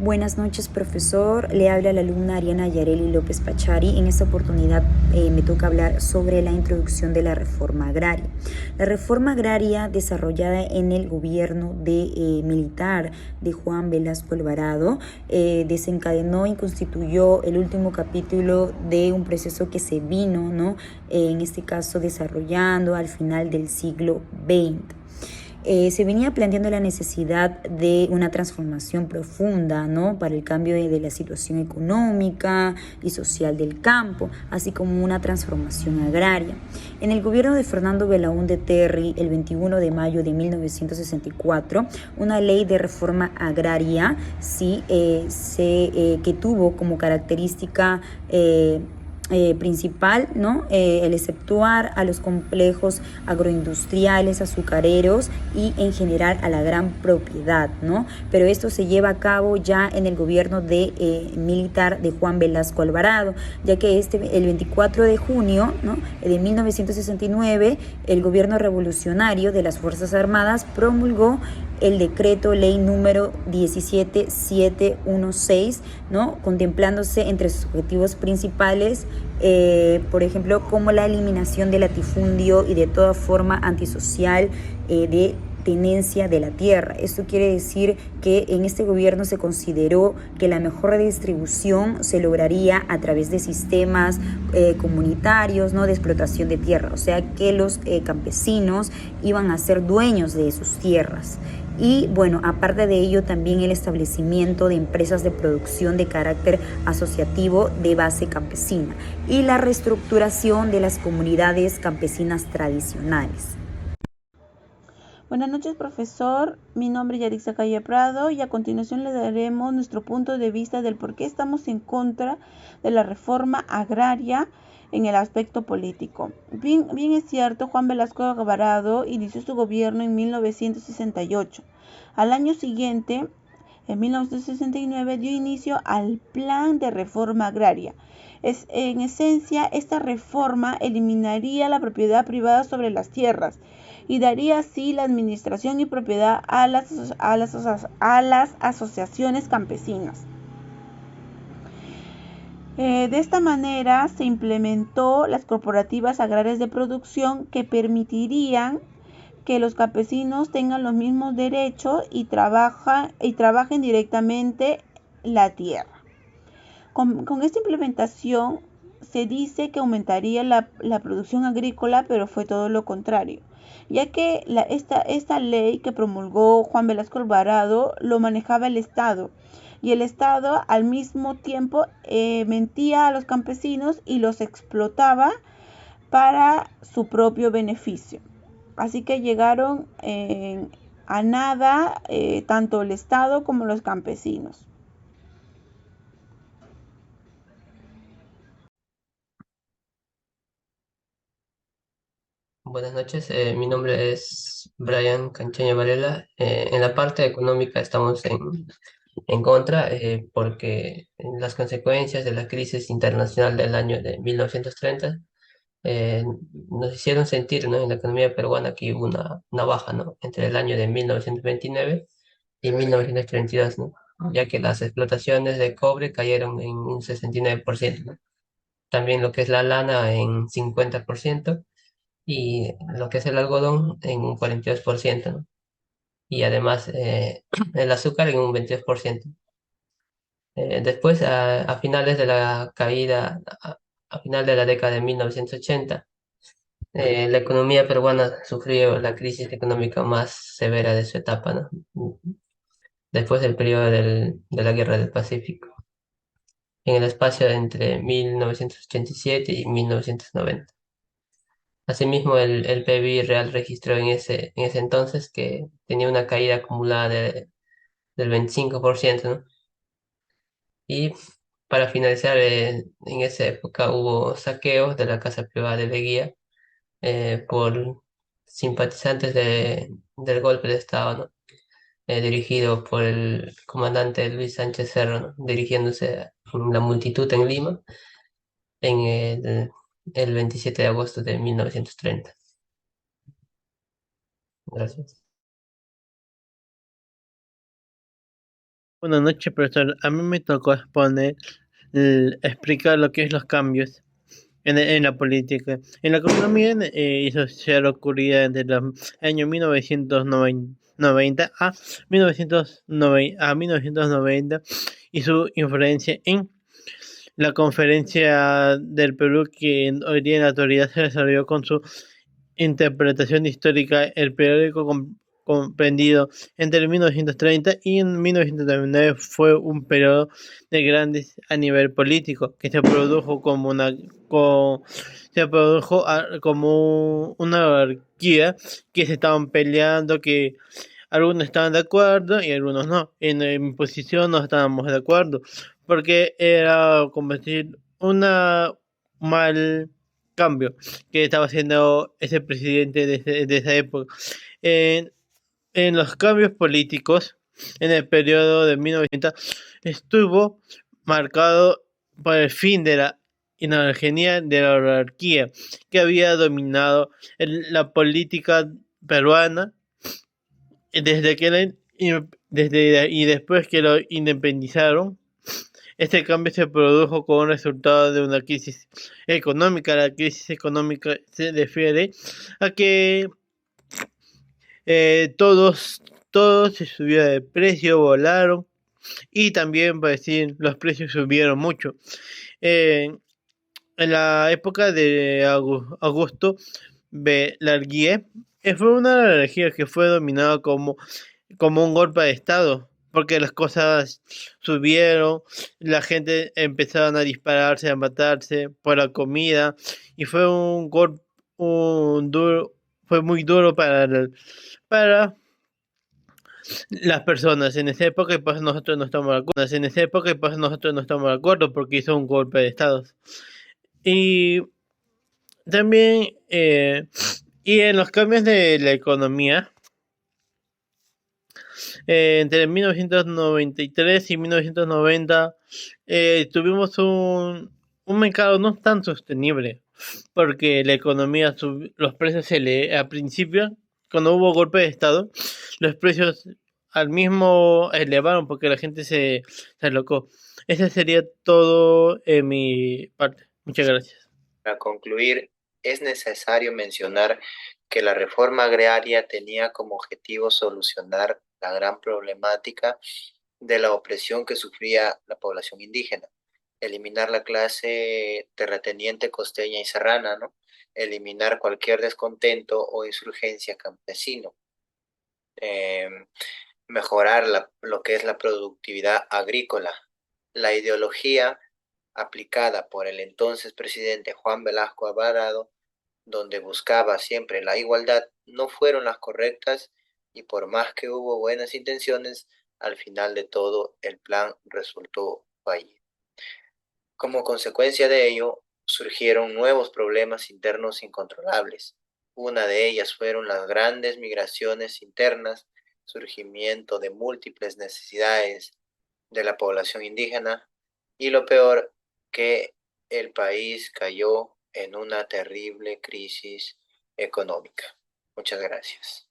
Buenas noches, profesor. Le habla la alumna Ariana Yareli López Pachari. En esta oportunidad me toca hablar sobre la introducción de la reforma agraria. La reforma agraria desarrollada en el gobierno militar de Juan Velasco Alvarado desencadenó y constituyó el último capítulo de un proceso que se vino, en este caso, desarrollando al final del siglo XX. Se venía planteando la necesidad de una transformación profunda, para el cambio de la situación económica y social del campo, así como una transformación agraria. En el gobierno de Fernando Belaúnde Terry, el 21 de mayo de 1964, una ley de reforma agraria que tuvo como característica principal, el exceptuar a los complejos agroindustriales, azucareros y en general a la gran propiedad, Pero esto se lleva a cabo ya en el gobierno militar de Juan Velasco Alvarado, ya que el 24 de junio, de 1969, el gobierno revolucionario de las Fuerzas Armadas promulgó el decreto ley número 17716, contemplándose entre sus objetivos principales, por ejemplo, como la eliminación del latifundio y de toda forma antisocial de tenencia de la tierra. Esto quiere decir que en este gobierno se consideró que la mejor redistribución se lograría a través de sistemas comunitarios, de explotación de tierra, o sea que los campesinos iban a ser dueños de sus tierras. Y bueno, aparte de ello, también el establecimiento de empresas de producción de carácter asociativo de base campesina y la reestructuración de las comunidades campesinas tradicionales. Buenas noches, profesor. Mi nombre es Yarixa Calle Prado y a continuación le daremos nuestro punto de vista del por qué estamos en contra de la reforma agraria en el aspecto político. Bien es cierto, Juan Velasco Alvarado inició su gobierno en 1968. Al año siguiente, en 1969, dio inicio al Plan de Reforma Agraria. En esencia, esta reforma eliminaría la propiedad privada sobre las tierras y daría así la administración y propiedad a las asociaciones campesinas. De esta manera se implementó las cooperativas agrarias de producción que permitirían que los campesinos tengan los mismos derechos y trabajen directamente la tierra. Con esta implementación se dice que aumentaría la producción agrícola, pero fue todo lo contrario, ya que esta ley que promulgó Juan Velasco Alvarado lo manejaba el Estado, y el Estado al mismo tiempo mentía a los campesinos y los explotaba para su propio beneficio. Así que llegaron a nada tanto el Estado como los campesinos. Buenas noches, mi nombre es Brian Cancheña Varela. En la parte económica estamos en contra porque las consecuencias de la crisis internacional del año de 1930 eh, nos hicieron sentir, ¿no?, en la economía peruana que hubo una baja, ¿no?, entre el año de 1929 y 1932, ¿no?, ya que las explotaciones de cobre cayeron en un 69%, ¿no? También lo que es la lana en 50% y lo que es el algodón en un 42%, ¿no? Y además el azúcar en un 22%. Después, a finales de la caída, a final de la década de 1980, la economía peruana sufrió la crisis económica más severa de su etapa, ¿no? Después del periodo de la Guerra del Pacífico, en el espacio entre 1987 y 1990. Asimismo, el PBI real registró en ese entonces que tenía una caída acumulada del 25%, ¿no? Y para finalizar, en esa época hubo saqueos de la casa privada de Leguía por simpatizantes del golpe de Estado, ¿no? Dirigido por el comandante Luis Sánchez Cerro, ¿no?, dirigiéndose a la multitud en Lima en el 27 de agosto de 1930. Gracias. Buenas noches, profesor. A mí me tocó explicar lo que es los cambios en la política. En la economía y social ocurrida entre los años 1990 a 1990 y su influencia en la conferencia del Perú que hoy día en la actualidad se desarrolló con su interpretación histórica, el periódico comprendido entre 1930 y en 1939 fue un periodo de grandes a nivel político que se produjo como una anarquía que se estaban peleando, que algunos estaban de acuerdo y algunos no. En mi posición no estábamos de acuerdo porque era como decir una mal cambio que estaba haciendo ese presidente de esa época. En, en los cambios políticos, en el periodo de 1990, estuvo marcado por el fin de la inergenia de la monarquía que había dominado la política peruana desde que y después que lo independizaron. Este cambio se produjo como resultado de una crisis económica. La crisis económica se refiere a que todos se subió de precio, volaron y también, para decir, los precios subieron mucho. Eh, en la época de Augusto Belarguier, fue una energía que fue dominada como un golpe de estado, porque las cosas subieron, la gente empezaron a dispararse, a matarse por la comida, y fue un golpe, fue muy duro para las personas en esa época, y pues nosotros no estamos de acuerdo. En esa época, y pues nosotros no estamos de acuerdo porque hizo un golpe de estado. Y también, y en los cambios de la economía, entre 1993 y 1990 tuvimos un mercado no tan sostenible porque la economía, los precios al principio, cuando hubo golpe de estado, los precios al mismo elevaron porque la gente se alocó. Ese sería todo en mi parte. Muchas gracias. Para concluir, es necesario mencionar que la reforma agraria tenía como objetivo solucionar la gran problemática de la opresión que sufría la población indígena, eliminar la clase terrateniente costeña y serrana, ¿no? Eliminar cualquier descontento o insurgencia campesino, eh, mejorar lo que es la productividad agrícola. La ideología aplicada por el entonces presidente Juan Velasco Alvarado, donde buscaba siempre la igualdad, no fueron las correctas y por más que hubo buenas intenciones, al final de todo el plan resultó fallido. Como consecuencia de ello, surgieron nuevos problemas internos incontrolables. Una de ellas fueron las grandes migraciones internas, surgimiento de múltiples necesidades de la población indígena y lo peor, que el país cayó en una terrible crisis económica. Muchas gracias.